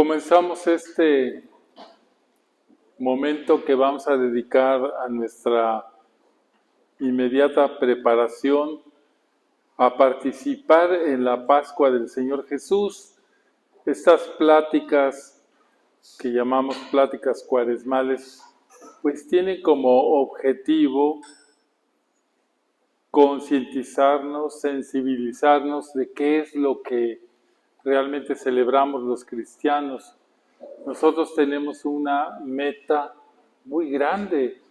Comenzamos este momento que vamos a dedicar a nuestra inmediata preparación a participar en la Pascua del Señor Jesús. Estas pláticas que llamamos pláticas cuaresmales, pues tienen como objetivo concientizarnos, sensibilizarnos de qué es lo que realmente celebramos los cristianos. Nosotros tenemos una meta muy grande.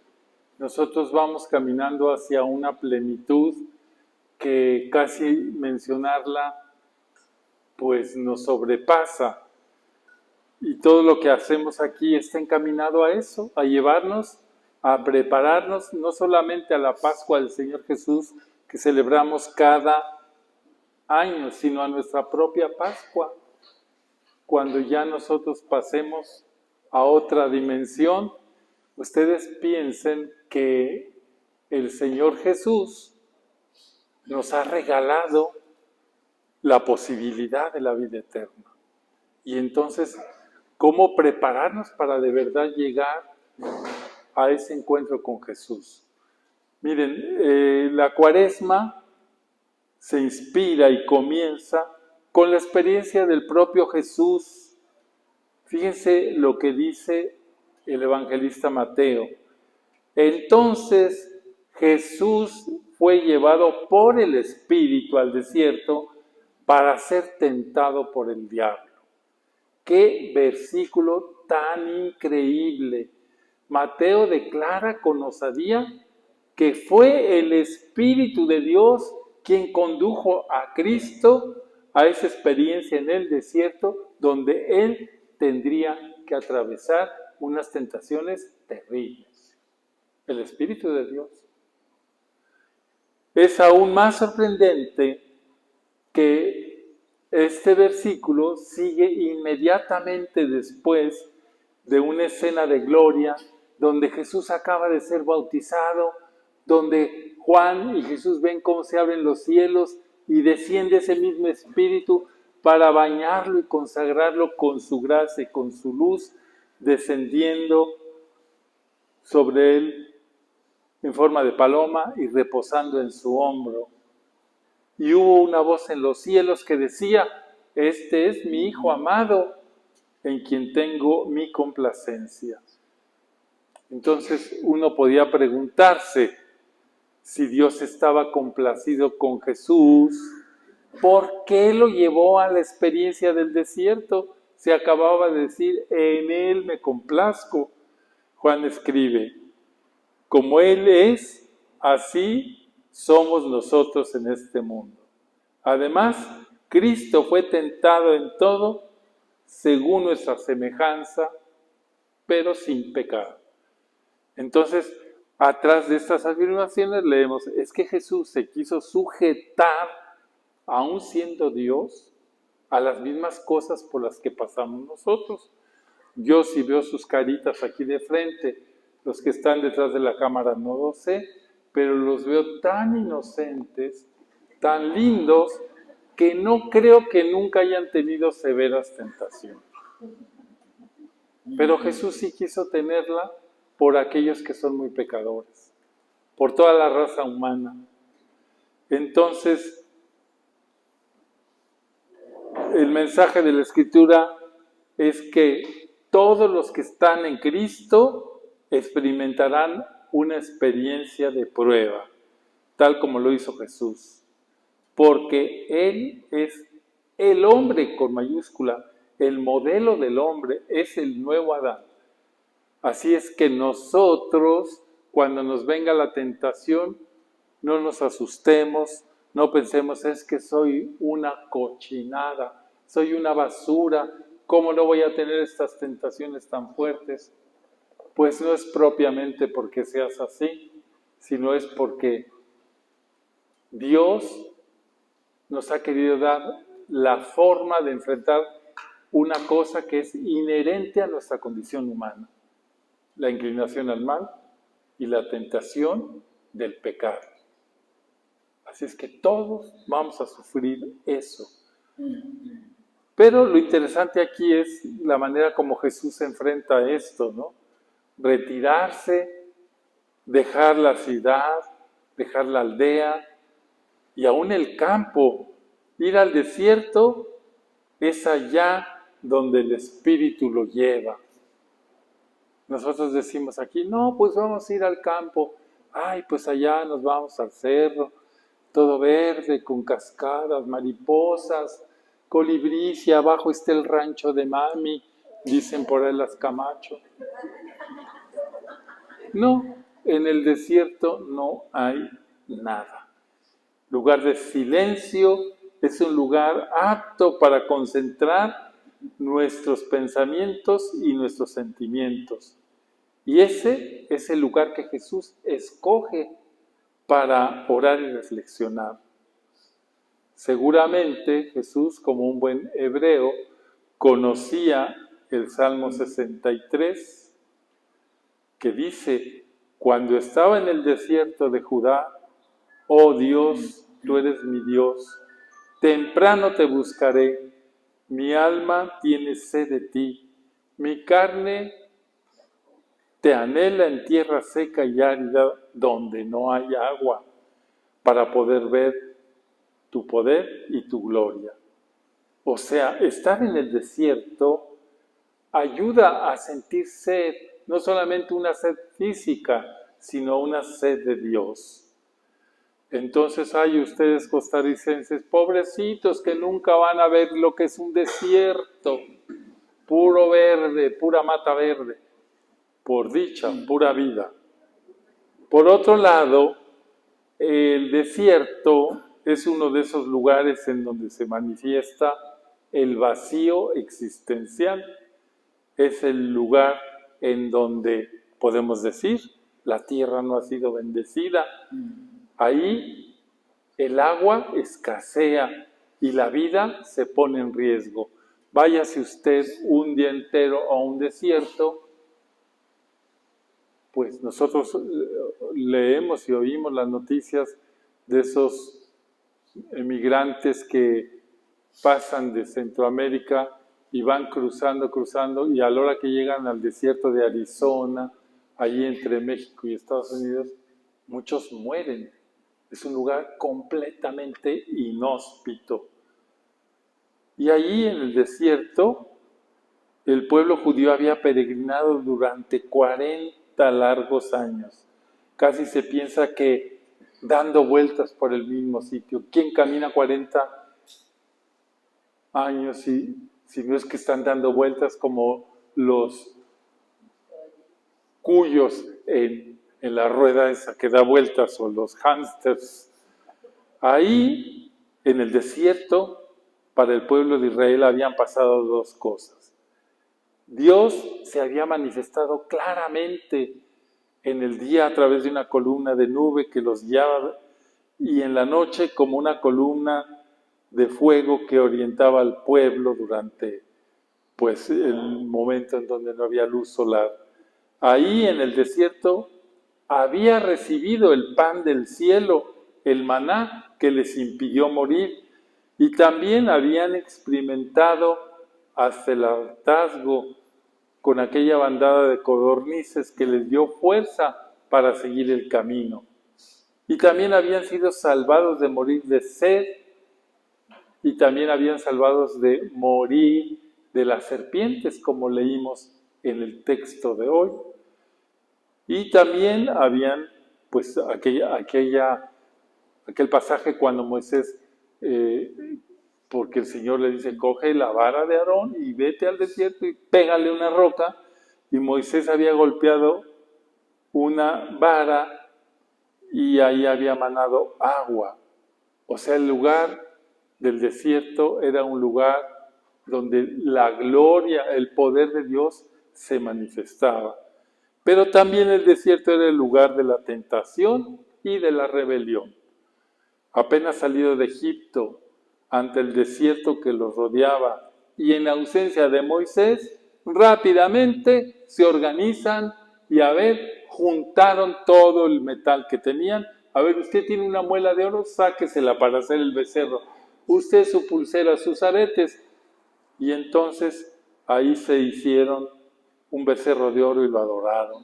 Nosotros vamos caminando hacia una plenitud que casi mencionarla pues nos sobrepasa. Y todo lo que hacemos aquí está encaminado a eso, a llevarnos, a prepararnos no solamente a la Pascua del Señor Jesús que celebramos cada año, sino a nuestra propia Pascua, cuando ya nosotros pasemos a otra dimensión. Ustedes piensen que el Señor Jesús nos ha regalado la posibilidad de la vida eterna. Y entonces, ¿cómo prepararnos para de verdad llegar a ese encuentro con Jesús? Miren, la Cuaresma se inspira y comienza con la experiencia del propio Jesús. Fíjense lo que dice el evangelista Mateo. Entonces Jesús fue llevado por el Espíritu al desierto para ser tentado por el diablo. ¡Qué versículo tan increíble! Mateo declara con osadía que fue el Espíritu de Dios quien condujo a Cristo a esa experiencia en el desierto donde Él tendría que atravesar unas tentaciones terribles. El Espíritu de Dios. Es aún más sorprendente que este versículo sigue inmediatamente después de una escena de gloria donde Jesús acaba de ser bautizado, donde Juan y Jesús ven cómo se abren los cielos y desciende ese mismo Espíritu para bañarlo y consagrarlo con su gracia y con su luz, descendiendo sobre él en forma de paloma y reposando en su hombro. Y hubo una voz en los cielos que decía: este es mi Hijo amado, en quien tengo mi complacencia. Entonces uno podía preguntarse, si Dios estaba complacido con Jesús, ¿por qué lo llevó a la experiencia del desierto? Se acababa de decir, en Él me complazco. Juan escribe, como Él es, así somos nosotros en este mundo. Además, Cristo fue tentado en todo, según nuestra semejanza, pero sin pecado. Entonces, atrás de estas afirmaciones leemos, es que Jesús se quiso sujetar, aún siendo Dios, a las mismas cosas por las que pasamos nosotros. Yo sí veo sus caritas aquí de frente, los que están detrás de la cámara no lo sé, pero los veo tan inocentes, tan lindos, que no creo que nunca hayan tenido severas tentaciones. Pero Jesús sí quiso tenerla por aquellos que son muy pecadores, por toda la raza humana. Entonces, el mensaje de la Escritura es que todos los que están en Cristo experimentarán una experiencia de prueba, tal como lo hizo Jesús, porque Él es el hombre con mayúscula, el modelo del hombre, es el nuevo Adán. Así es que nosotros, cuando nos venga la tentación, no nos asustemos, no pensemos, es que soy una cochinada, soy una basura, ¿cómo no voy a tener estas tentaciones tan fuertes? Pues no es propiamente porque seas así, sino es porque Dios nos ha querido dar la forma de enfrentar una cosa que es inherente a nuestra condición humana. La inclinación al mal y la tentación del pecado. Así es que todos vamos a sufrir eso. Pero lo interesante aquí es la manera como Jesús se enfrenta a esto, ¿no? Retirarse, dejar la ciudad, dejar la aldea y aún el campo. Ir al desierto es allá donde el Espíritu lo lleva. Nosotros decimos aquí, no, pues vamos a ir al campo. Ay, pues allá nos vamos al cerro, todo verde, con cascadas, mariposas, colibríes, y abajo está el rancho de mami, dicen por ahí las Camacho. No, en el desierto no hay nada. Lugar de silencio, es un lugar apto para concentrar nuestros pensamientos y nuestros sentimientos. Y ese es el lugar que Jesús escoge para orar y reflexionar. Seguramente Jesús, como un buen hebreo, conocía el Salmo 63, que dice, cuando estaba en el desierto de Judá, oh Dios, tú eres mi Dios, temprano te buscaré, mi alma tiene sed de ti, mi carne te anhela en tierra seca y árida donde no hay agua, para poder ver tu poder y tu gloria. O sea, estar en el desierto ayuda a sentir sed, no solamente una sed física, sino una sed de Dios. Entonces hay ustedes costarricenses, pobrecitos que nunca van a ver lo que es un desierto, puro verde, pura mata verde, por dicha, pura vida. Por otro lado, el desierto es uno de esos lugares en donde se manifiesta el vacío existencial. Es el lugar en donde podemos decir, la tierra no ha sido bendecida. Ahí el agua escasea y la vida se pone en riesgo. Váyase usted un día entero a un desierto, pues nosotros leemos y oímos las noticias de esos emigrantes que pasan de Centroamérica y van cruzando, y a la hora que llegan al desierto de Arizona, allí entre México y Estados Unidos, muchos mueren. Es un lugar completamente inhóspito. Y allí en el desierto, el pueblo judío había peregrinado durante 40 largos años. Casi se piensa que dando vueltas por el mismo sitio. ¿Quién camina 40 años si no es que están dando vueltas como los cuyos en la rueda esa que da vueltas, o los hámsters? Ahí, en el desierto, para el pueblo de Israel habían pasado dos cosas. Dios se había manifestado claramente en el día a través de una columna de nube que los guiaba, y en la noche como una columna de fuego que orientaba al pueblo durante el momento en donde no había luz solar. Ahí en el desierto había recibido el pan del cielo, el maná que les impidió morir, y también habían experimentado hasta el hartazgo con aquella bandada de codornices que les dio fuerza para seguir el camino. Y también habían sido salvados de morir de sed, y también habían salvados de morir de las serpientes, como leímos en el texto de hoy. Y también habían, aquel pasaje cuando Moisés, porque el Señor le dice, coge la vara de Aarón y vete al desierto y pégale una roca, y Moisés había golpeado una vara y ahí había manado agua. O sea, el lugar del desierto era un lugar donde la gloria, el poder de Dios se manifestaba. Pero también el desierto era el lugar de la tentación y de la rebelión. Apenas salido de Egipto, ante el desierto que los rodeaba y en ausencia de Moisés, rápidamente se organizan y juntaron todo el metal que tenían. Usted tiene una muela de oro, sáquesela para hacer el becerro. Usted su pulsera, sus aretes, Y entonces ahí se hicieron un becerro de oro y lo adoraron.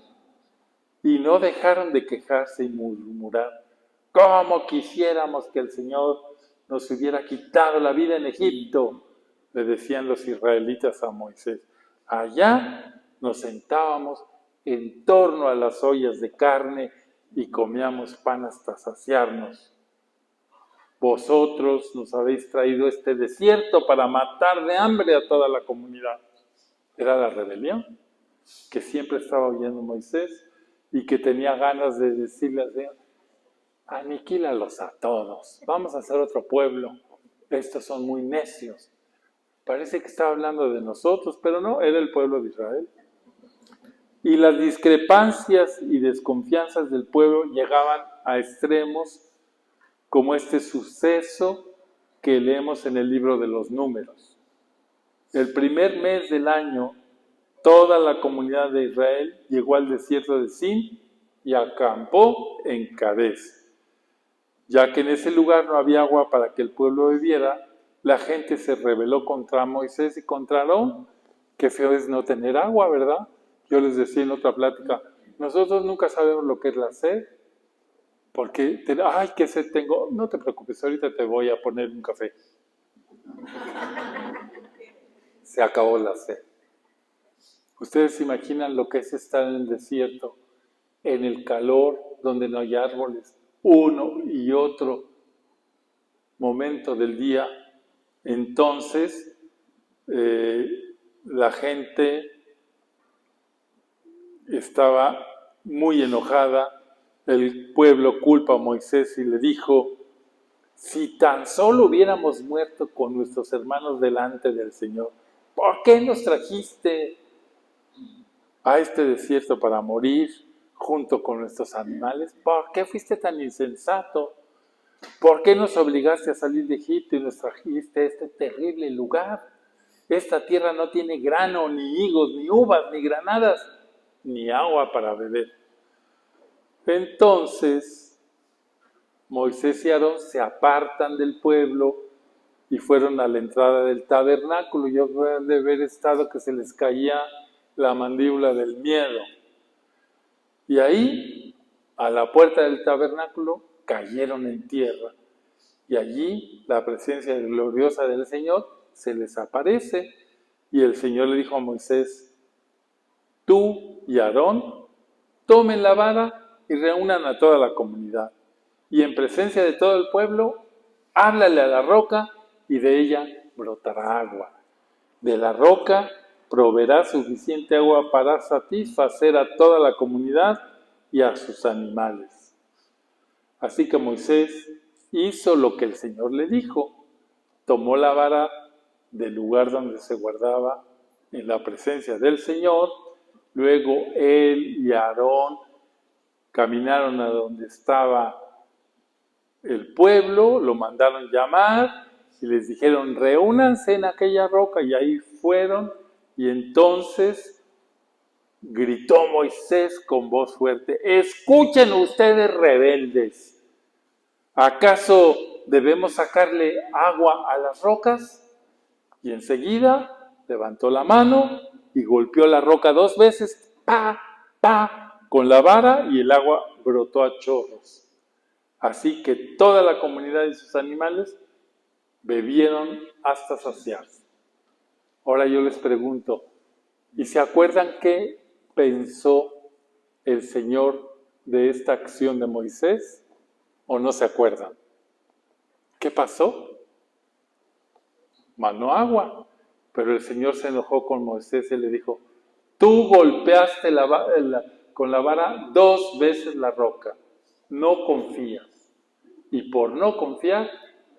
Y no dejaron de quejarse y murmurar. ¿Cómo quisiéramos que el Señor nos hubiera quitado la vida en Egipto? Le decían los israelitas a Moisés. Allá nos sentábamos en torno a las ollas de carne y comíamos pan hasta saciarnos. Vosotros nos habéis traído este desierto para matar de hambre a toda la comunidad. Era la rebelión que siempre estaba oyendo Moisés y que tenía ganas de decirle al Señor, aniquílalos a todos, vamos a hacer otro pueblo, estos son muy necios. Parece que estaba hablando de nosotros, pero no, era el pueblo de Israel. Y las discrepancias y desconfianzas del pueblo llegaban a extremos como este suceso que leemos en el libro de los Números. El primer mes del año, toda la comunidad de Israel llegó al desierto de Sin y acampó en Cades. Ya que en ese lugar no había agua para que el pueblo bebiera, la gente se rebeló contra Moisés y contra Aarón. Qué feo es no tener agua, ¿verdad? Yo les decía en otra plática, nosotros nunca sabemos lo que es la sed. Porque, ay, qué sed tengo. No te preocupes, ahorita te voy a poner un café. Se acabó la sed. Ustedes se imaginan lo que es estar en el desierto, en el calor, donde no hay árboles, uno y otro momento del día. Entonces, la gente estaba muy enojada. El pueblo culpa a Moisés y le dijo, si tan solo hubiéramos muerto con nuestros hermanos delante del Señor, ¿por qué nos trajiste a este desierto para morir junto con nuestros animales? ¿Por qué fuiste tan insensato? ¿Por qué nos obligaste a salir de Egipto y nos trajiste a este terrible lugar? Esta tierra no tiene grano, ni higos, ni uvas, ni granadas, ni agua para beber. Entonces, Moisés y Aarón se apartan del pueblo y fueron a la entrada del tabernáculo. Yo de haber estado que se les caía la mandíbula del miedo. Y ahí, a la puerta del tabernáculo, cayeron en tierra. Y allí la presencia gloriosa del Señor se les aparece. Y el Señor le dijo a Moisés, tú y Aarón tomen la vara y reúnan a toda la comunidad. Y en presencia de todo el pueblo, háblale a la roca y de ella brotará agua. De la roca proveerá suficiente agua para satisfacer a toda la comunidad y a sus animales. Así que Moisés hizo lo que el Señor le dijo. Tomó la vara del lugar donde se guardaba en la presencia del Señor. Luego él y Aarón caminaron a donde estaba el pueblo, lo mandaron llamar y les dijeron, reúnanse en aquella roca, y ahí fueron. Y entonces gritó Moisés con voz fuerte, escuchen ustedes rebeldes, ¿acaso debemos sacarle agua a las rocas? Y enseguida levantó la mano y golpeó la roca 2 veces, pa, pa, con la vara, y el agua brotó a chorros. Así que toda la comunidad y sus animales bebieron hasta saciarse. Ahora yo les pregunto, ¿y se acuerdan qué pensó el Señor de esta acción de Moisés? ¿O no se acuerdan? ¿Qué pasó? Manó agua, pero el Señor se enojó con Moisés y le dijo, tú golpeaste con la vara 2 veces la roca, no confías. Y por no confiar,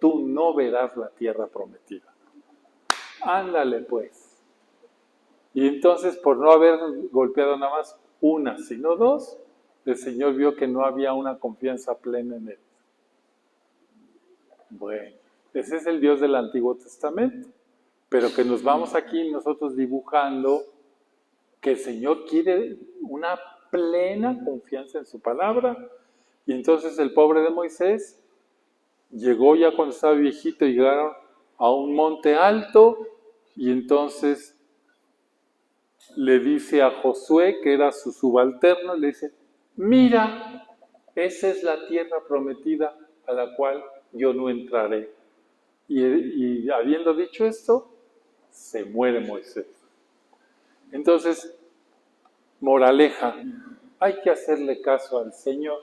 tú no verás la tierra prometida. Ándale pues. Y entonces, por no haber golpeado nada más una, sino 2, el Señor vio que no había una confianza plena en él. Bueno, ese es el Dios del Antiguo Testamento. Pero que nos vamos aquí nosotros dibujando que el Señor quiere una plena confianza en su palabra. Y entonces el pobre de Moisés llegó ya cuando estaba viejito, llegaron a un monte alto Y entonces le dice a Josué, que era su subalterno, le dice, mira, esa es la tierra prometida a la cual yo no entraré. Y habiendo dicho esto, se muere Moisés. Entonces, moraleja, hay que hacerle caso al Señor.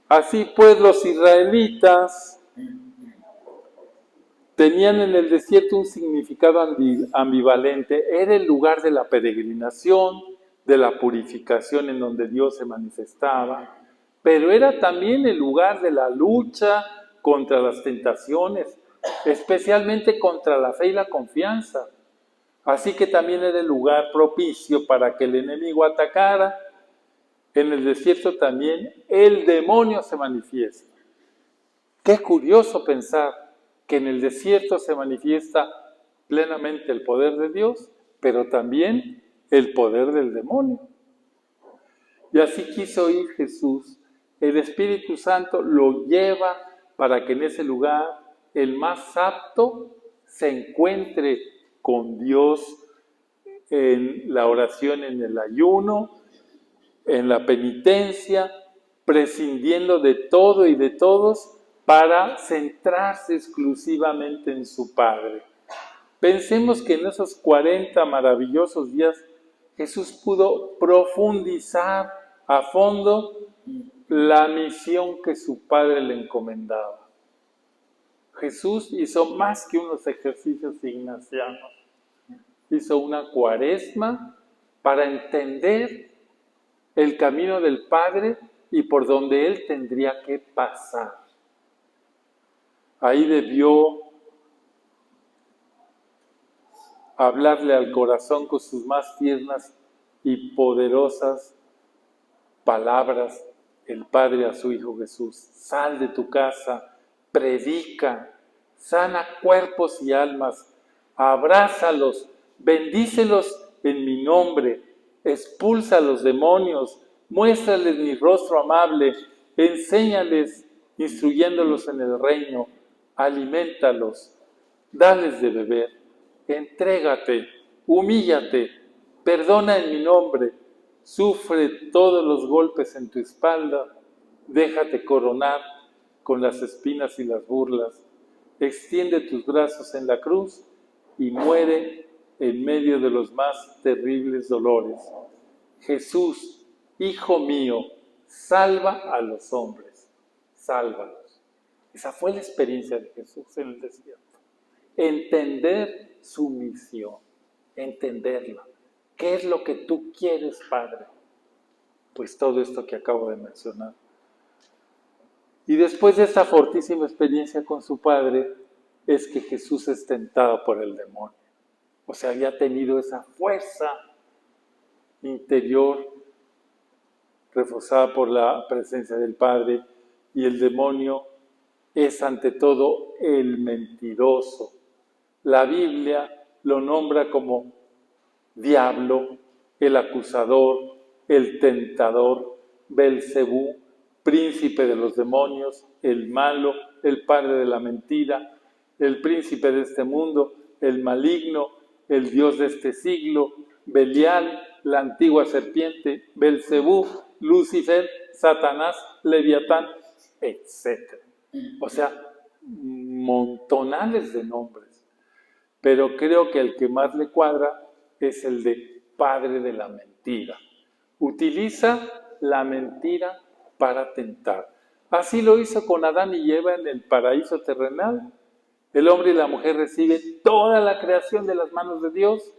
Así pues, los israelitas tenían en el desierto un significado ambivalente. Era el lugar de la peregrinación, de la purificación en donde Dios se manifestaba, pero era también el lugar de la lucha contra las tentaciones, especialmente contra la fe y la confianza. Así que también era el lugar propicio para que el enemigo atacara. En el desierto también el demonio se manifiesta. Qué curioso pensar que en el desierto se manifiesta plenamente el poder de Dios, pero también el poder del demonio. Y así quiso ir Jesús. El Espíritu Santo lo lleva para que en ese lugar el más apto se encuentre con Dios en la oración, en el ayuno, en la penitencia, prescindiendo de todo y de todos para centrarse exclusivamente en su Padre. Pensemos que en esos 40 maravillosos días Jesús pudo profundizar a fondo la misión que su Padre le encomendaba. Jesús hizo más que unos ejercicios ignacianos. Hizo una cuaresma para entender el camino del Padre y por donde Él tendría que pasar. Ahí debió hablarle al corazón con sus más tiernas y poderosas palabras, el Padre a su Hijo Jesús. Sal de tu casa, predica, sana cuerpos y almas, abrázalos, bendícelos en mi nombre, expulsa a los demonios, muéstrales mi rostro amable, enséñales, instruyéndolos en el reino, aliméntalos, dales de beber, entrégate, humíllate, perdona en mi nombre, sufre todos los golpes en tu espalda, déjate coronar con las espinas y las burlas, extiende tus brazos en la cruz y muere en medio de los más terribles dolores. Jesús, Hijo mío, salva a los hombres, sálvalos. Esa fue la experiencia de Jesús en el desierto. Entender su misión, entenderla. ¿Qué es lo que tú quieres, Padre? Pues todo esto que acabo de mencionar. Y después de esta fortísima experiencia con su Padre, es que Jesús es tentado por el demonio. O sea, había tenido esa fuerza interior reforzada por la presencia del Padre, y el demonio es ante todo el mentiroso. La Biblia lo nombra como diablo, el acusador, el tentador, Belcebú, príncipe de los demonios, el malo, el padre de la mentira, el príncipe de este mundo, el maligno, el dios de este siglo, Belial, la antigua serpiente, Belcebú, Lucifer, Satanás, Leviatán, etc. O sea, montonales de nombres. Pero creo que el que más le cuadra es el de padre de la mentira. Utiliza la mentira para tentar. Así lo hizo con Adán y Eva en el paraíso terrenal. El hombre y la mujer reciben toda la creación de las manos de Dios,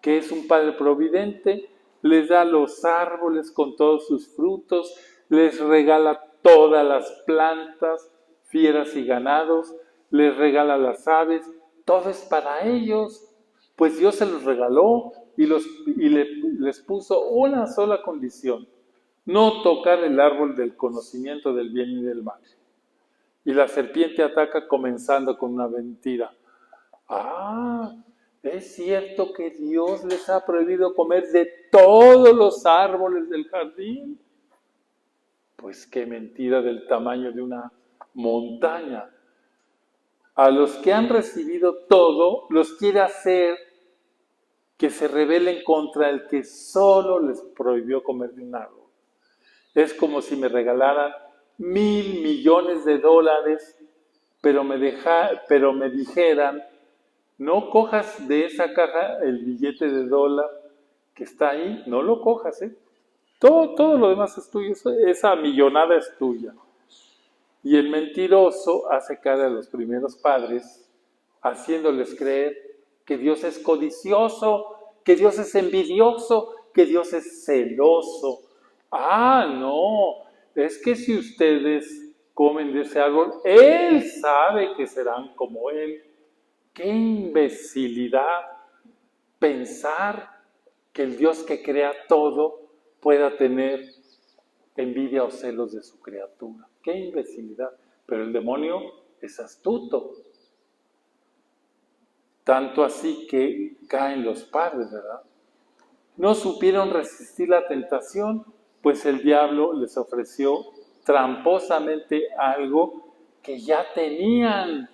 que es un Padre providente, les da los árboles con todos sus frutos, les regala todas las plantas, fieras y ganados, les regala las aves, todo es para ellos, pues Dios se los regaló y les puso una sola condición: no tocar el árbol del conocimiento del bien y del mal. Y la serpiente ataca comenzando con una mentira. Es cierto que Dios les ha prohibido comer de todos los árboles del jardín. Pues qué mentira del tamaño de una montaña. A los que han recibido todo, los quiere hacer que se rebelen contra el que solo les prohibió comer de un árbol. Es como si me regalaran $1,000 millones, pero me dijeran, no cojas de esa caja el billete de dólar que está ahí, no lo cojas, ¿eh? Todo lo demás es tuyo, esa millonada es tuya. Y el mentiroso hace caer a los primeros padres, haciéndoles creer que Dios es codicioso, que Dios es envidioso, que Dios es celoso. Ah, no, es que si ustedes comen de ese árbol, Él sabe que serán como Él. ¡Qué imbecilidad! Pensar que el Dios que crea todo pueda tener envidia o celos de su criatura. ¡Qué imbecilidad! Pero el demonio es astuto. Tanto así que caen los padres, ¿verdad? No supieron resistir la tentación, pues el diablo les ofreció tramposamente algo que ya tenían,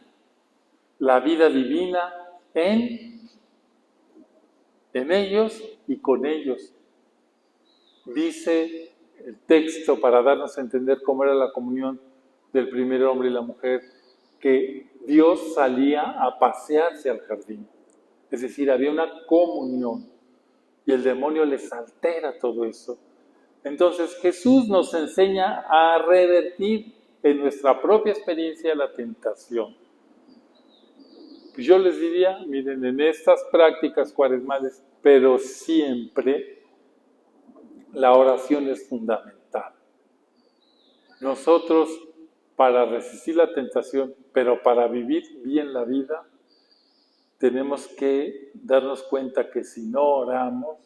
la vida divina en ellos y con ellos. Dice el texto, para darnos a entender cómo era la comunión del primer hombre y la mujer, que Dios salía a pasearse al jardín. Es decir, había una comunión y el demonio les altera todo eso. Entonces Jesús nos enseña a revertir en nuestra propia experiencia la tentación. Pues yo les diría, miren, en estas prácticas cuaresmales, pero siempre la oración es fundamental. Nosotros, para resistir la tentación, pero para vivir bien la vida, tenemos que darnos cuenta que si no oramos,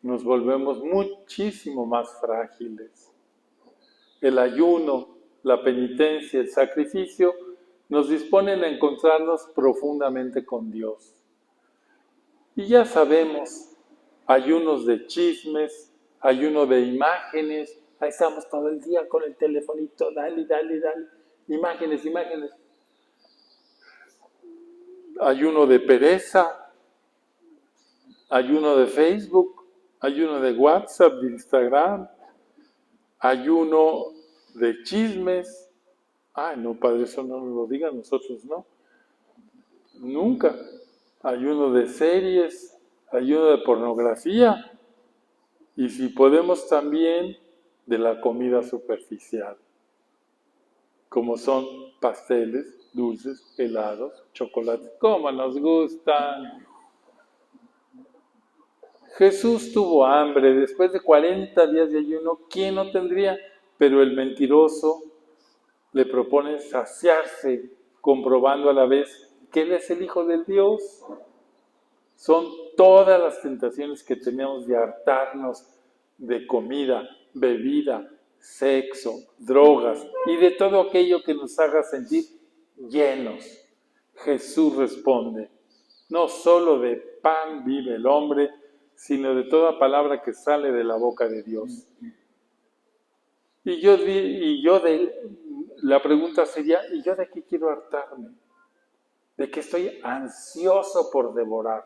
nos volvemos muchísimo más frágiles. El ayuno, la penitencia, el sacrificio, nos disponen a encontrarnos profundamente con Dios. Y ya sabemos, ayunos de chismes, ayuno de imágenes, ahí estamos todo el día con el telefonito, dale, imágenes. Ayuno de pereza, ayuno de Facebook, ayuno de WhatsApp, de Instagram, ayuno de chismes. Ay, no, Padre, eso no nos lo digan nosotros, ¿no? Nunca. Ayuno de series, ayuno de pornografía y si podemos también de la comida superficial, como son pasteles, dulces, helados, chocolates, como nos gustan. Jesús tuvo hambre después de 40 días de ayuno, ¿quién no tendría? Pero el mentiroso le propone saciarse, comprobando a la vez que Él es el Hijo del Dios. Son todas las tentaciones que tenemos de hartarnos de comida, bebida, sexo, drogas y de todo aquello que nos haga sentir llenos. Jesús responde, no solo de pan vive el hombre, sino de toda palabra que sale de la boca de Dios. La pregunta sería, ¿y yo de qué quiero hartarme? ¿De qué estoy ansioso por devorar?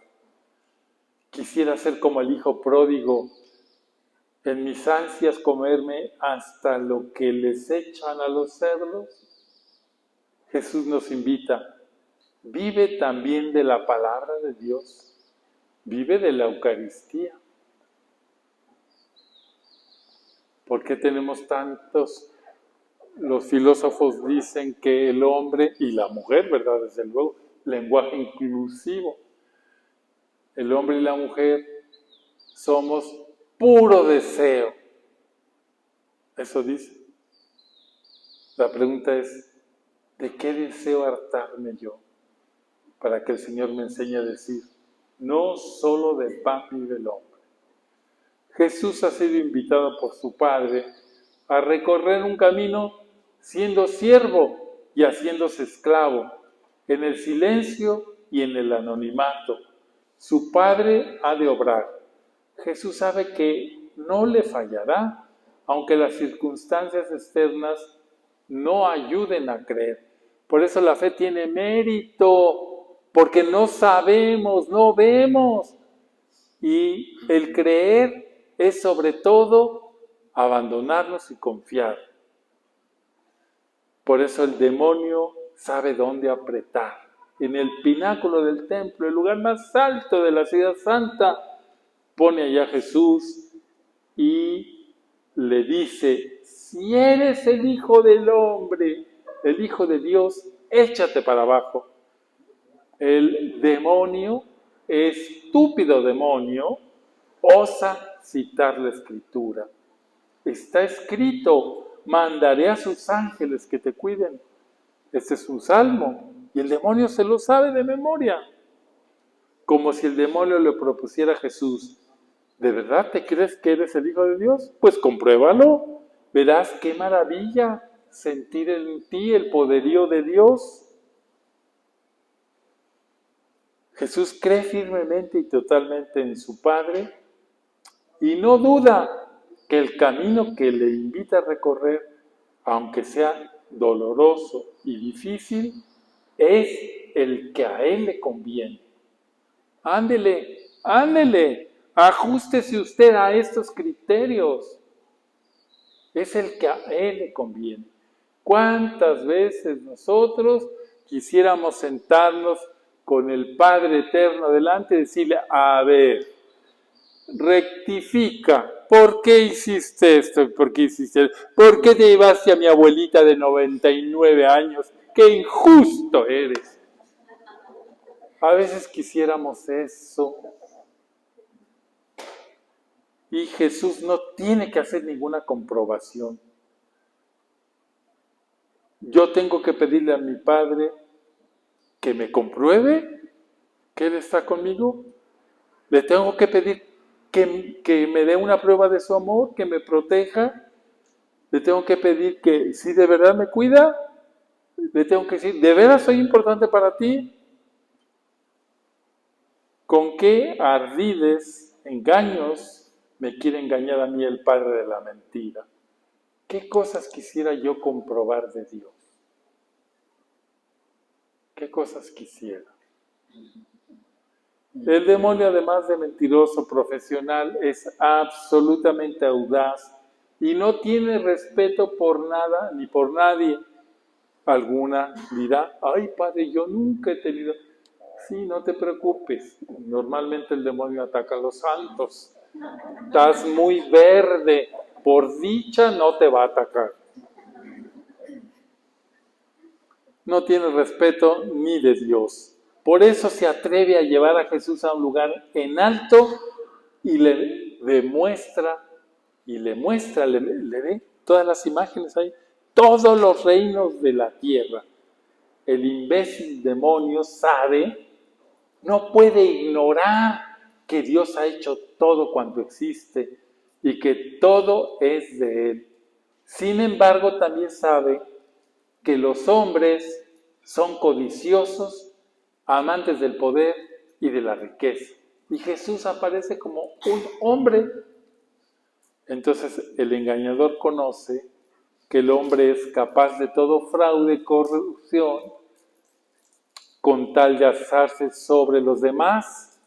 Quisiera ser como el hijo pródigo, en mis ansias comerme hasta lo que les echan a los cerdos. Jesús nos invita, vive también de la palabra de Dios, vive de la Eucaristía. ¿Por qué tenemos tantos? Los filósofos dicen que el hombre y la mujer, ¿verdad? Desde luego, lenguaje inclusivo. El hombre y la mujer somos puro deseo. Eso dice. La pregunta es, ¿de qué deseo hartarme yo? Para que el Señor me enseñe a decir, no solo de pan vive el hombre. Jesús ha sido invitado por su Padre a recorrer un camino siendo siervo y haciéndose esclavo, en el silencio y en el anonimato. Su Padre ha de obrar. Jesús sabe que no le fallará, aunque las circunstancias externas no ayuden a creer. Por eso la fe tiene mérito, porque no sabemos, no vemos. Y el creer es sobre todo abandonarnos y confiar. Por eso el demonio sabe dónde apretar. En el pináculo del templo, el lugar más alto de la ciudad santa, pone allá a Jesús y le dice: si eres el Hijo del Hombre, el Hijo de Dios, échate para abajo. El demonio, estúpido demonio, osa citar la Escritura. Está escrito: mandaré a sus ángeles que te cuiden. Este es un salmo y el demonio se lo sabe de memoria. Como si el demonio le propusiera a Jesús: ¿de verdad te crees que eres el Hijo de Dios? Pues compruébalo. Verás qué maravilla sentir en ti el poderío de Dios. Jesús cree firmemente y totalmente en su Padre y no duda que el camino que le invita a recorrer, aunque sea doloroso y difícil, es el que a él le conviene. Ándele, ándele, ajústese usted a estos criterios. Es el que a él le conviene. ¿Cuántas veces nosotros quisiéramos sentarnos con el Padre Eterno delante y decirle: a ver, rectifica, ¿por qué hiciste esto? ¿Por qué hiciste esto? ¿Por qué te llevaste a mi abuelita de 99 años? ¡Qué injusto eres! A veces quisiéramos eso. Y Jesús no tiene que hacer ninguna comprobación. Yo tengo que pedirle a mi Padre que me compruebe que Él está conmigo. Le tengo que pedir que me dé una prueba de su amor, que me proteja. Le tengo que pedir que si de verdad me cuida. Le tengo que decir: ¿de veras soy importante para ti? ¿Con qué ardides, engaños me quiere engañar a mí el padre de la mentira? ¿Qué cosas quisiera yo comprobar de Dios? ¿Qué cosas quisiera? El demonio, además de mentiroso profesional, es absolutamente audaz y no tiene respeto por nada ni por nadie. Alguna dirá: ay, padre, yo nunca he tenido... Sí, no te preocupes. Normalmente el demonio ataca a los santos. Estás muy verde. Por dicha no te va a atacar. No tiene respeto ni de Dios. Por eso se atreve a llevar a Jesús a un lugar en alto y le demuestra, le ve todas las imágenes ahí, todos los reinos de la tierra. El imbécil demonio sabe, no puede ignorar que Dios ha hecho todo cuanto existe y que todo es de Él. Sin embargo, también sabe que los hombres son codiciosos, amantes del poder y de la riqueza. Y Jesús aparece como un hombre. Entonces el engañador conoce que el hombre es capaz de todo fraude y corrupción con tal de alzarse sobre los demás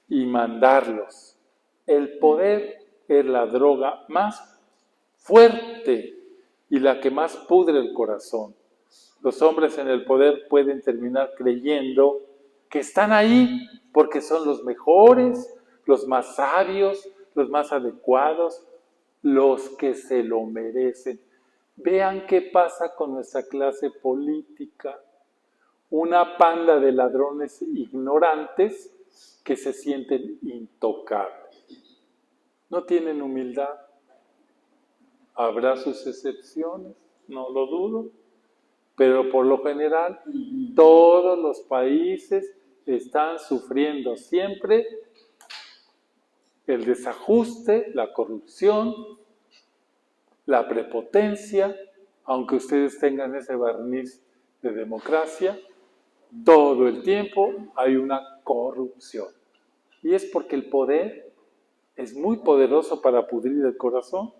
y mandarlos. El poder es la droga más fuerte y la que más pudre el corazón. Los hombres en el poder pueden terminar creyendo que están ahí porque son los mejores, los más sabios, los más adecuados, los que se lo merecen. Vean qué pasa con nuestra clase política. Una panda de ladrones ignorantes que se sienten intocables. No tienen humildad. Habrá sus excepciones, no lo dudo, pero por lo general todos los países están sufriendo siempre el desajuste, la corrupción, la prepotencia, aunque ustedes tengan ese barniz de democracia, todo el tiempo hay una corrupción. Y es porque el poder es muy poderoso para pudrir el corazón.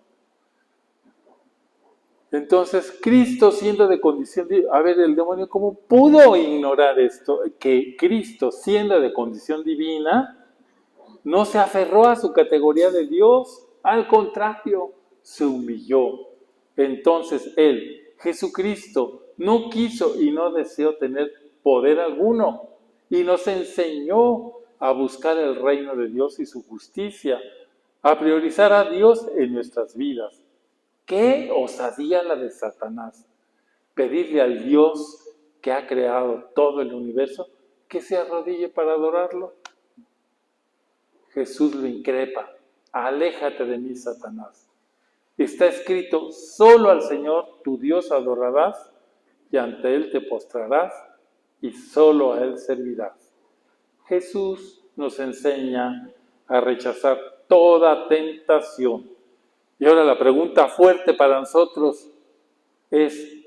Entonces, Cristo siendo de condición divina, a ver, el demonio, ¿cómo pudo ignorar esto? Que Cristo siendo de condición divina, no se aferró a su categoría de Dios, al contrario, se humilló. Entonces, Él, Jesucristo, no quiso y no deseó tener poder alguno, y nos enseñó a buscar el reino de Dios y su justicia, a priorizar a Dios en nuestras vidas. ¡Qué osadía la de Satanás! Pedirle al Dios que ha creado todo el universo que se arrodille para adorarlo. Jesús lo increpa: aléjate de mí, Satanás. Está escrito: solo al Señor tu Dios adorarás y ante Él te postrarás y solo a Él servirás. Jesús nos enseña a rechazar toda tentación. Y ahora la pregunta fuerte para nosotros es: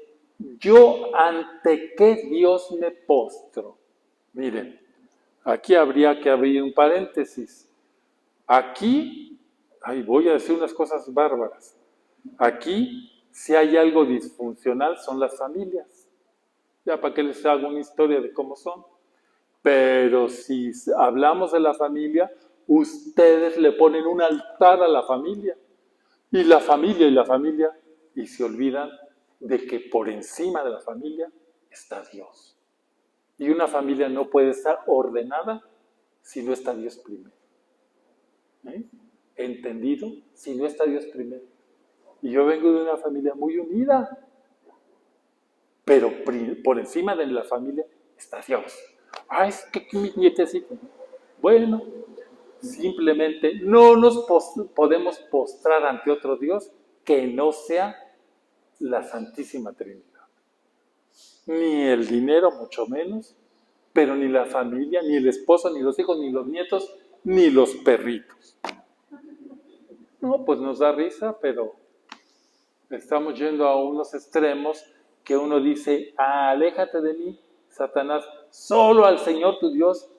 ¿yo ante qué Dios me postro? Miren, aquí habría que abrir un paréntesis. Aquí, voy a decir unas cosas bárbaras. Aquí, si hay algo disfuncional, son las familias. Ya para qué les hago una historia de cómo son. Pero si hablamos de la familia, ustedes le ponen un altar a la familia. Y la familia, y se olvidan de que por encima de la familia está Dios. Y una familia no puede estar ordenada si no está Dios primero. ¿Entendido? Si no está Dios primero. Y yo vengo de una familia muy unida, pero por encima de la familia está Dios. Es que mi nietecito. Bueno, simplemente no nos podemos postrar ante otro Dios que no sea la Santísima Trinidad. Ni el dinero, mucho menos, pero ni la familia, ni el esposo, ni los hijos, ni los nietos, ni los perritos. No, pues nos da risa, pero estamos yendo a unos extremos que uno dice: aléjate de mí, Satanás, solo al Señor tu Dios,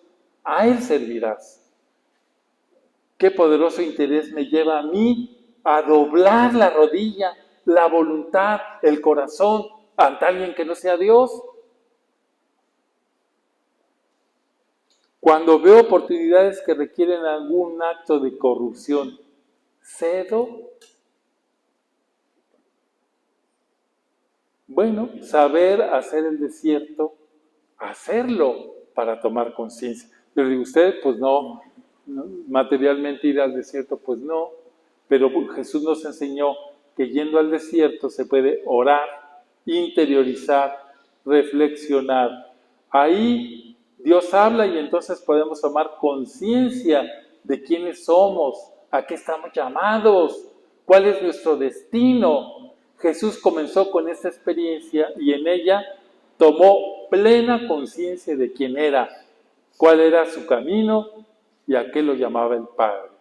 a Él servirás. Qué poderoso interés me lleva a mí a doblar la rodilla, la voluntad, el corazón ante alguien que no sea Dios. Cuando veo oportunidades que requieren algún acto de corrupción, cedo. Bueno, saber hacer el desierto, hacerlo para tomar conciencia. Pero digo, usted, pues no, materialmente ir al desierto, pues no. Pero Jesús nos enseñó que yendo al desierto se puede orar, interiorizar, reflexionar. Ahí Dios habla y entonces podemos tomar conciencia de quiénes somos, a qué estamos llamados, cuál es nuestro destino. Jesús comenzó con esta experiencia y en ella tomó plena conciencia de quién era, cuál era su camino y a qué lo llamaba el Padre.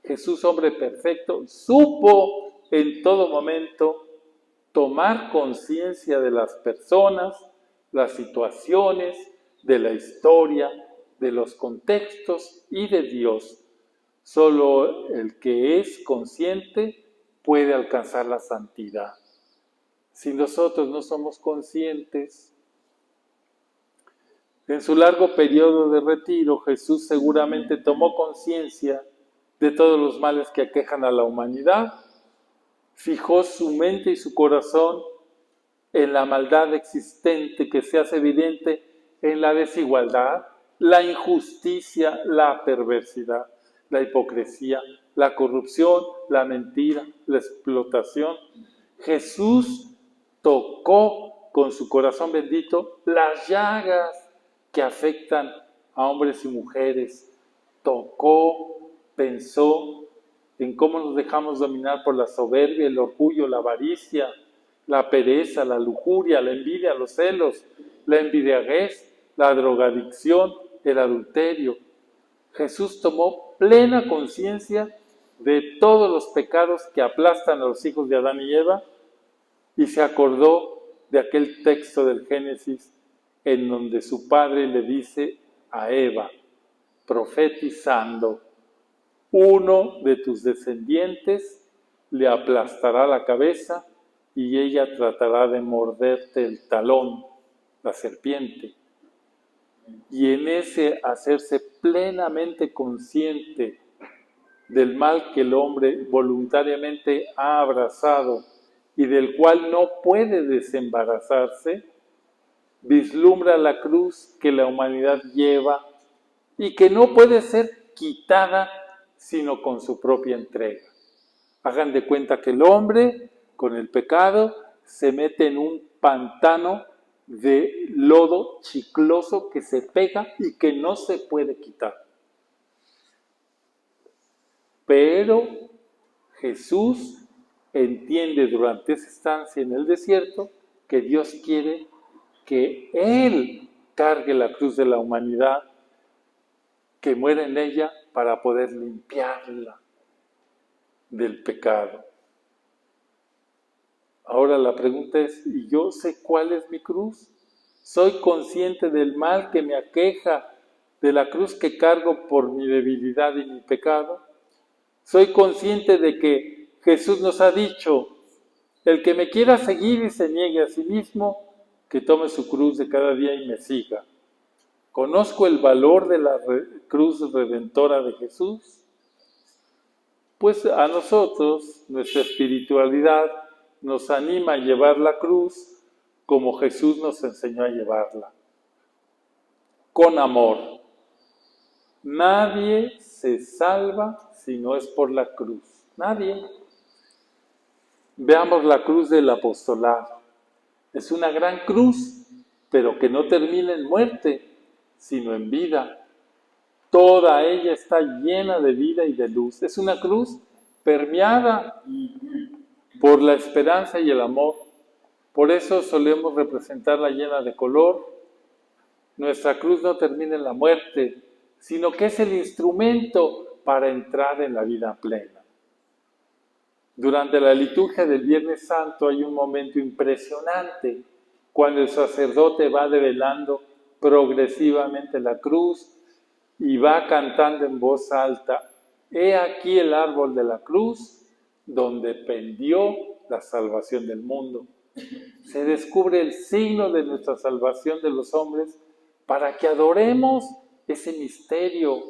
Jesús, hombre perfecto, supo en todo momento tomar conciencia de las personas, las situaciones, de la historia, de los contextos y de Dios. Solo el que es consciente puede alcanzar la santidad. Si nosotros no somos conscientes, en su largo periodo de retiro, Jesús seguramente tomó conciencia de todos los males que aquejan a la humanidad, fijó su mente y su corazón en la maldad existente que se hace evidente en la desigualdad, la injusticia, la perversidad, la hipocresía, la corrupción, la mentira, la explotación. Jesús tocó con su corazón bendito las llagas que afectan a hombres y mujeres. Tocó, pensó en cómo nos dejamos dominar por la soberbia, el orgullo, la avaricia, la pereza, la lujuria, la envidia, los celos, la embriaguez, la drogadicción, el adulterio. Jesús tomó plena conciencia de todos los pecados que aplastan a los hijos de Adán y Eva y se acordó de aquel texto del Génesis en donde su padre le dice a Eva, profetizando: uno de tus descendientes le aplastará la cabeza y ella tratará de morderte el talón, la serpiente. Y en ese hacerse plenamente consciente del mal que el hombre voluntariamente ha abrazado y del cual no puede desembarazarse, vislumbra la cruz que la humanidad lleva y que no puede ser quitada sino con su propia entrega. Hagan de cuenta que el hombre, con el pecado, se mete en un pantano de lodo chicloso que se pega y que no se puede quitar. Pero Jesús entiende durante esa estancia en el desierto que Dios quiere que Él cargue la cruz de la humanidad, que muera en ella para poder limpiarla del pecado. Ahora la pregunta es, ¿y yo sé cuál es mi cruz? ¿Soy consciente del mal que me aqueja, de la cruz que cargo por mi debilidad y mi pecado? ¿Soy consciente de que Jesús nos ha dicho, el que me quiera seguir y se niegue a sí mismo, que tome su cruz de cada día y me siga? ¿Conozco el valor de la cruz redentora de Jesús? Pues a nosotros, nuestra espiritualidad nos anima a llevar la cruz como Jesús nos enseñó a llevarla, con amor. Nadie se salva si no es por la cruz. Nadie. Veamos la cruz del apostolado. Es una gran cruz, pero que no termina en muerte, sino en vida. Toda ella está llena de vida y de luz. Es una cruz permeada por la esperanza y el amor. Por eso solemos representarla llena de color. Nuestra cruz no termina en la muerte, sino que es el instrumento para entrar en la vida plena. Durante la liturgia del Viernes Santo hay un momento impresionante cuando el sacerdote va develando progresivamente la cruz y va cantando en voz alta, «He aquí el árbol de la cruz, donde pendió la salvación del mundo». Se descubre el signo de nuestra salvación de los hombres para que adoremos ese misterio.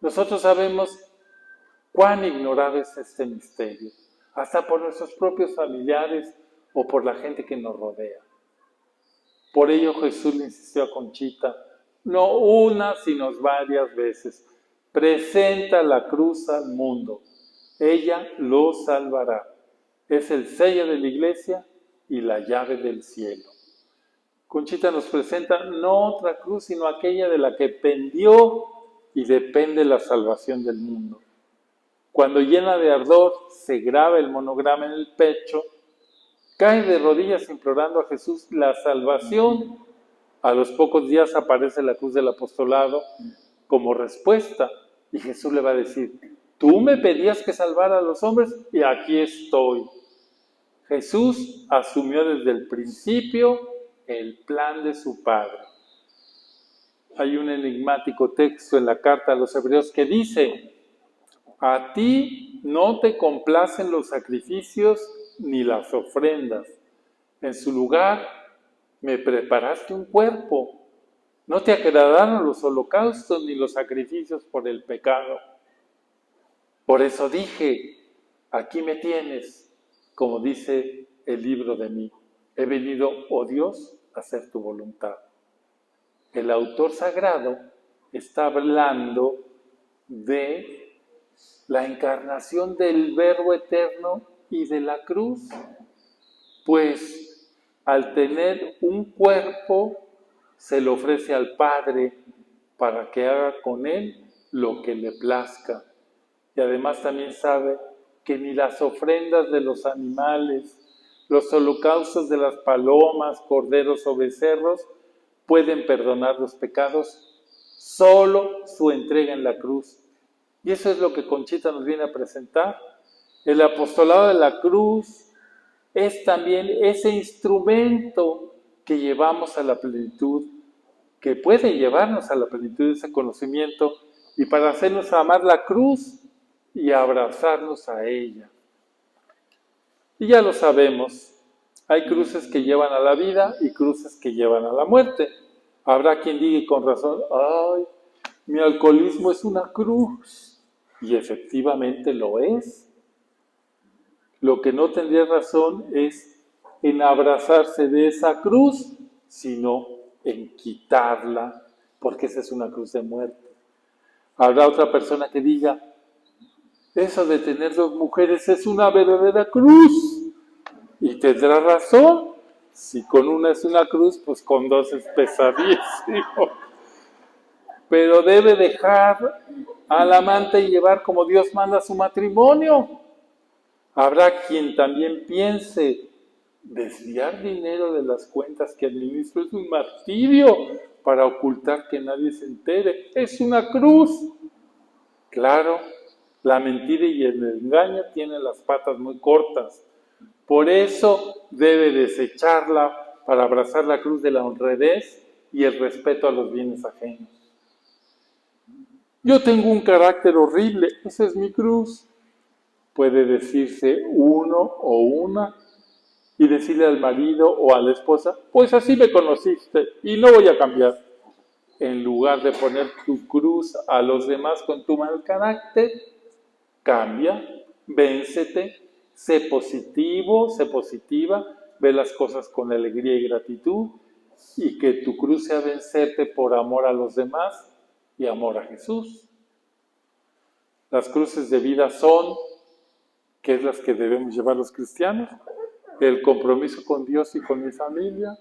Nosotros sabemos cuán ignorado es este misterio, hasta por nuestros propios familiares o por la gente que nos rodea. Por ello Jesús le insistió a Conchita, no una, sino varias veces, presenta la cruz al mundo, ella lo salvará. Es el sello de la iglesia y la llave del cielo. Conchita nos presenta no otra cruz, sino aquella de la que pendió y depende la salvación del mundo. Cuando llena de ardor se graba el monograma en el pecho, cae de rodillas implorando a Jesús la salvación. A los pocos días aparece la cruz del apostolado como respuesta y Jesús le va a decir, tú me pedías que salvara a los hombres y aquí estoy. Jesús asumió desde el principio el plan de su Padre. Hay un enigmático texto en la carta a los Hebreos que dice, a ti no te complacen los sacrificios ni las ofrendas. En su lugar me preparaste un cuerpo. No te agradaron los holocaustos ni los sacrificios por el pecado. Por eso dije, aquí me tienes, como dice el libro de mí. He venido, oh Dios, a hacer tu voluntad. El autor sagrado está hablando de la encarnación del Verbo eterno y de la cruz. Pues al tener un cuerpo, se le ofrece al Padre para que haga con él lo que le plazca. Y además también sabe que ni las ofrendas de los animales, los holocaustos de las palomas, corderos o becerros pueden perdonar los pecados, solo su entrega en la cruz. Y eso es lo que Conchita nos viene a presentar. El apostolado de la cruz es también ese instrumento que llevamos a la plenitud, que puede llevarnos a la plenitud de ese conocimiento y para hacernos amar la cruz y abrazarnos a ella. Y ya lo sabemos, Hay cruces que llevan a la vida y cruces que llevan a la muerte. Habrá quien diga y con razón, ay, mi alcoholismo es una cruz. Y efectivamente lo es. Lo que no tendría razón es en abrazarse de esa cruz, sino en quitarla, porque esa es una cruz de muerte. Habrá otra persona que diga, eso de tener dos mujeres es una verdadera cruz. Y tendrá razón. Si con una es una cruz, pues con dos es pesadísimo. Pero debe dejar al amante y llevar como Dios manda su matrimonio. Habrá quien también piense, desviar dinero de las cuentas que administro es un martirio para ocultar que nadie se entere. Es una cruz. Claro, la mentira y el engaño tienen las patas muy cortas. Por eso debe desecharla para abrazar la cruz de la honradez y el respeto a los bienes ajenos. Yo tengo un carácter horrible, esa es mi cruz. Puede decirse uno o una y decirle al marido o a la esposa, pues así me conociste y no voy a cambiar. En lugar de poner tu cruz a los demás con tu mal carácter, cambia, véncete, sé positivo, sé positiva, ve las cosas con alegría y gratitud y que tu cruz sea vencerte por amor a los demás y amor a Jesús. Las cruces de vida son, ¿qué es las que debemos llevar los cristianos? El compromiso con Dios y con mi familia,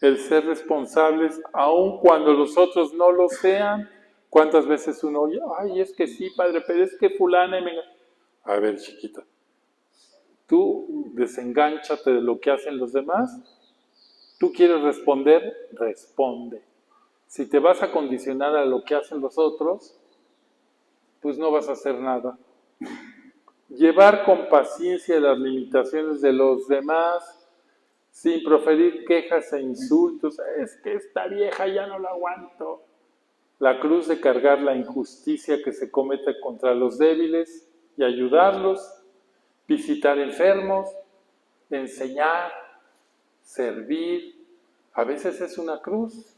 el ser responsables aun cuando los otros no lo sean. ¿Cuántas veces uno oye, ay, es que sí, padre, pero es que fulana y me... A ver, chiquita, tú desengánchate de lo que hacen los demás. ¿Tú quieres responder? Responde. Si te vas a condicionar a lo que hacen los otros, pues no vas a hacer nada. Llevar con paciencia las limitaciones de los demás, sin proferir quejas e insultos. Es que esta vieja ya no la aguanto. La cruz de cargar la injusticia que se comete contra los débiles y ayudarlos, visitar enfermos, enseñar, servir. A veces es una cruz,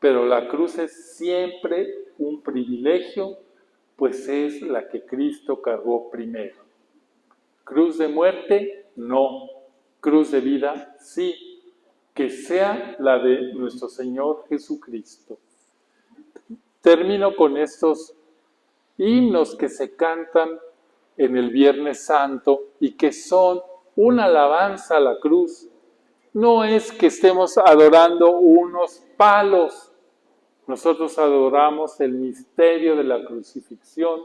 pero la cruz es siempre un privilegio, pues es la que Cristo cargó primero. Cruz de muerte, no. Cruz de vida, sí. Que sea la de nuestro Señor Jesucristo. Termino con estos himnos que se cantan en el Viernes Santo y que son una alabanza a la cruz. No es que estemos adorando unos palos. Nosotros adoramos el misterio de la crucifixión,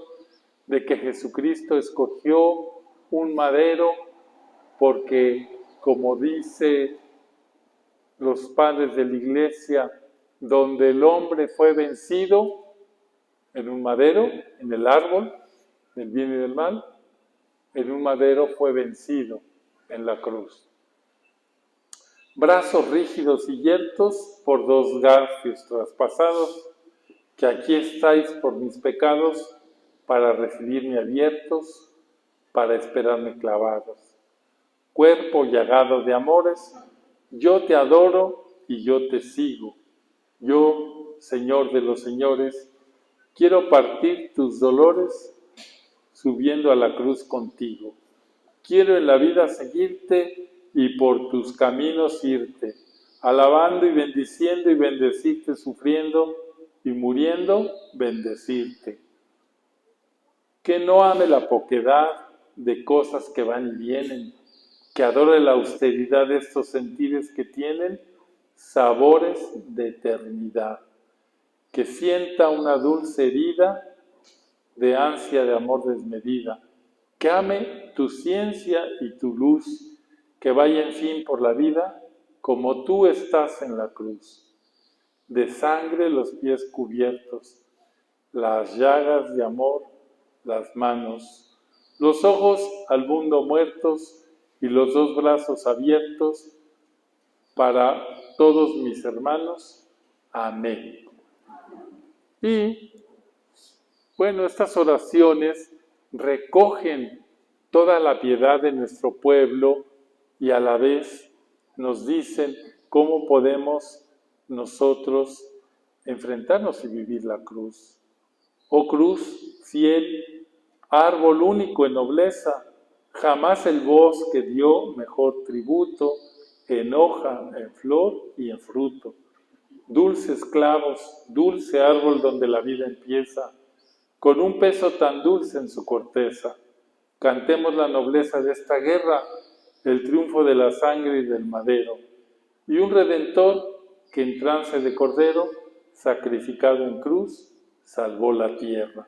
de que Jesucristo escogió un madero porque, como dice los padres de la iglesia, donde el hombre fue vencido en un madero, en el árbol del bien y del mal, en un madero fue vencido en la cruz. Brazos rígidos y yertos por dos garfios traspasados, que aquí estáis por mis pecados, para recibirme abiertos, para esperarme clavados. Cuerpo llagado de amores, yo te adoro y yo te sigo. Yo, Señor de los señores, quiero partir tus dolores subiendo a la cruz contigo. Quiero en la vida seguirte y por tus caminos irte, alabando y bendiciendo y bendecirte, sufriendo y muriendo, bendecirte. Que no ame la poquedad de cosas que van y vienen, que adore la austeridad de estos sentidos que tienen sabores de eternidad, que sienta una dulce herida de ansia de amor desmedida, que ame tu ciencia y tu luz, que vaya en fin por la vida como tú estás en la cruz. De sangre los pies cubiertos, las llagas de amor, las manos, los ojos al mundo muertos y los dos brazos abiertos para todos mis hermanos. Amén. Y bueno, estas oraciones recogen toda la piedad de nuestro pueblo y a la vez nos dicen cómo podemos nosotros enfrentarnos y vivir la cruz. Oh cruz, fiel, árbol único en nobleza, jamás el bosque dio mejor tributo, en hoja, en flor y en fruto. Dulces clavos, dulce árbol donde la vida empieza, con un peso tan dulce en su corteza. Cantemos la nobleza de esta guerra, el triunfo de la sangre y del madero, y un Redentor que en trance de cordero, sacrificado en cruz, salvó la tierra.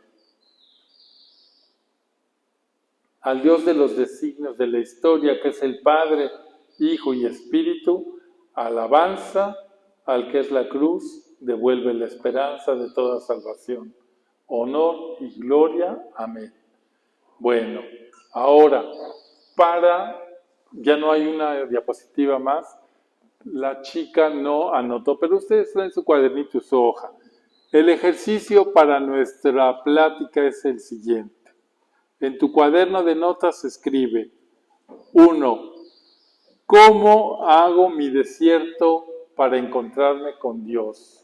Al Dios de los designios de la historia, que es el Padre, Hijo y Espíritu, alabanza al que es la cruz, devuelve la esperanza de toda salvación. Honor y gloria. Amén. Bueno, ahora, ya no hay una diapositiva más, la chica no anotó, pero ustedes traen su cuadernito y su hoja. El ejercicio para nuestra plática es el siguiente. En tu cuaderno de notas escribe: 1. ¿Cómo hago mi desierto para encontrarme con Dios?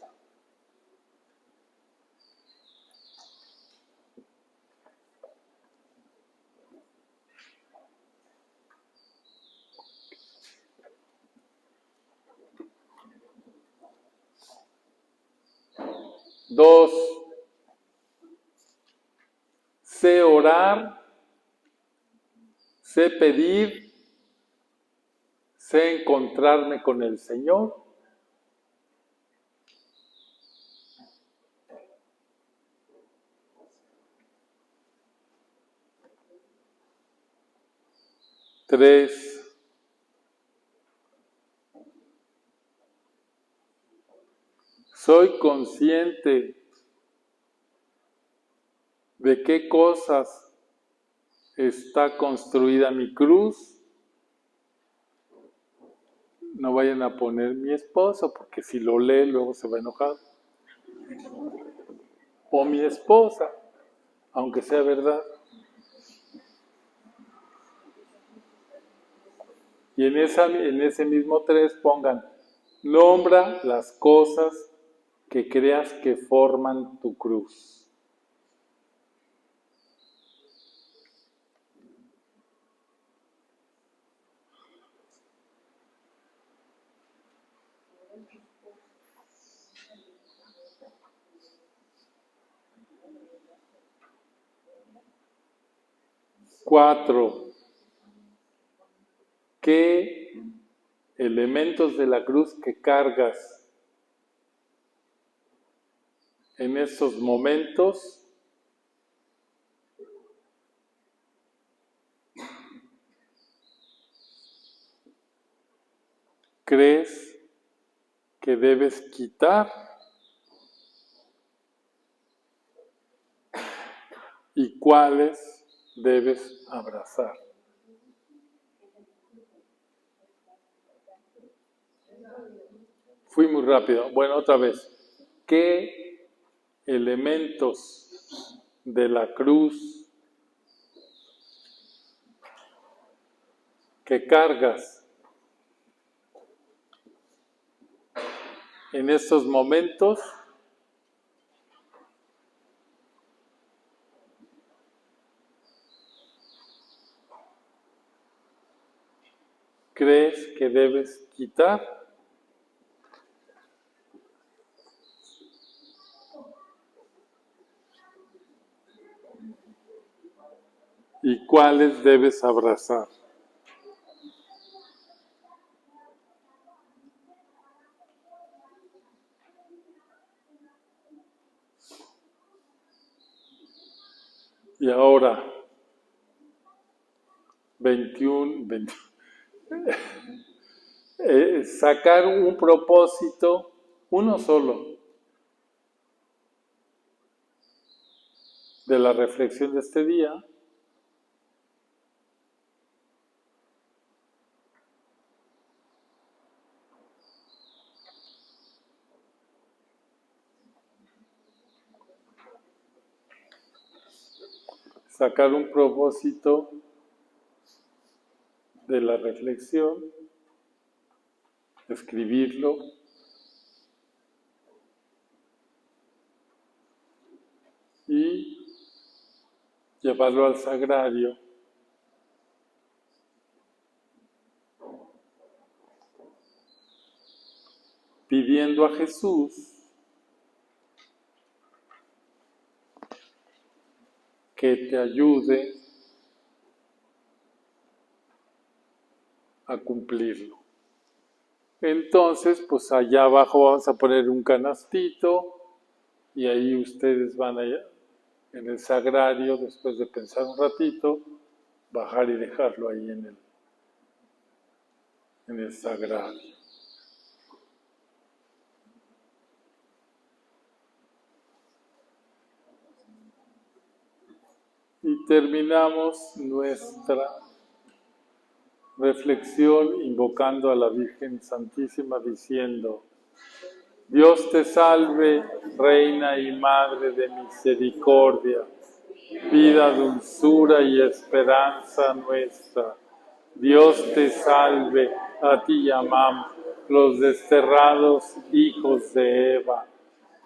2. Sé orar, sé pedir, sé encontrarme con el Señor. 3. Soy consciente de qué cosas está construida mi cruz. No vayan a poner mi esposo, porque si lo lee luego se va a enojar. O mi esposa, aunque sea verdad. Y en ese mismo 3 pongan: nombra las cosas que creas que forman tu cruz. Cuatro, ¿qué elementos de la cruz que cargas en esos momentos crees que debes quitar y cuáles debes abrazar? Fui muy rápido. Bueno, otra vez. ¿Qué elementos de la cruz que cargas en estos momentos crees que debes quitar? ¿Y cuáles debes abrazar? Y ahora, 21, sacar un propósito, uno solo, de la reflexión de este día. Sacar un propósito de la reflexión. escribirlo y llevarlo al sagrario. Pidiendo a Jesús que te ayude a cumplirlo. Entonces, pues allá abajo vamos a poner un canastito y ahí ustedes van allá en el sagrario, después de pensar un ratito, bajar y dejarlo ahí en el sagrario. Y terminamos nuestra reflexión invocando a la Virgen Santísima diciendo: Dios te salve, Reina y Madre de misericordia, vida, dulzura y esperanza nuestra. Dios te salve, a ti llamamos, los desterrados hijos de Eva.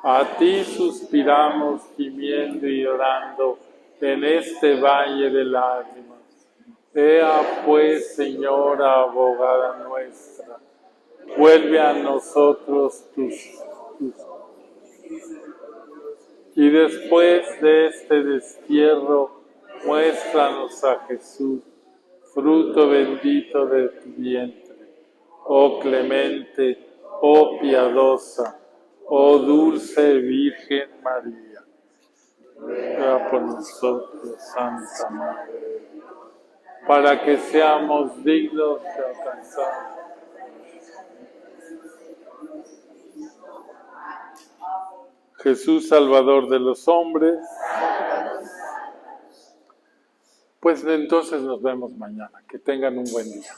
A ti suspiramos gimiendo y llorando en este valle de lágrimas. Ea pues, Señora, abogada nuestra, vuelve a nosotros y después de este destierro, muéstranos a Jesús, fruto bendito de tu vientre. Oh clemente, oh piadosa, oh dulce Virgen María. Ruega por nosotros, Santa Madre, para que seamos dignos de alcanzar Jesús, Salvador de los hombres. Pues entonces nos vemos mañana. Que tengan un buen día.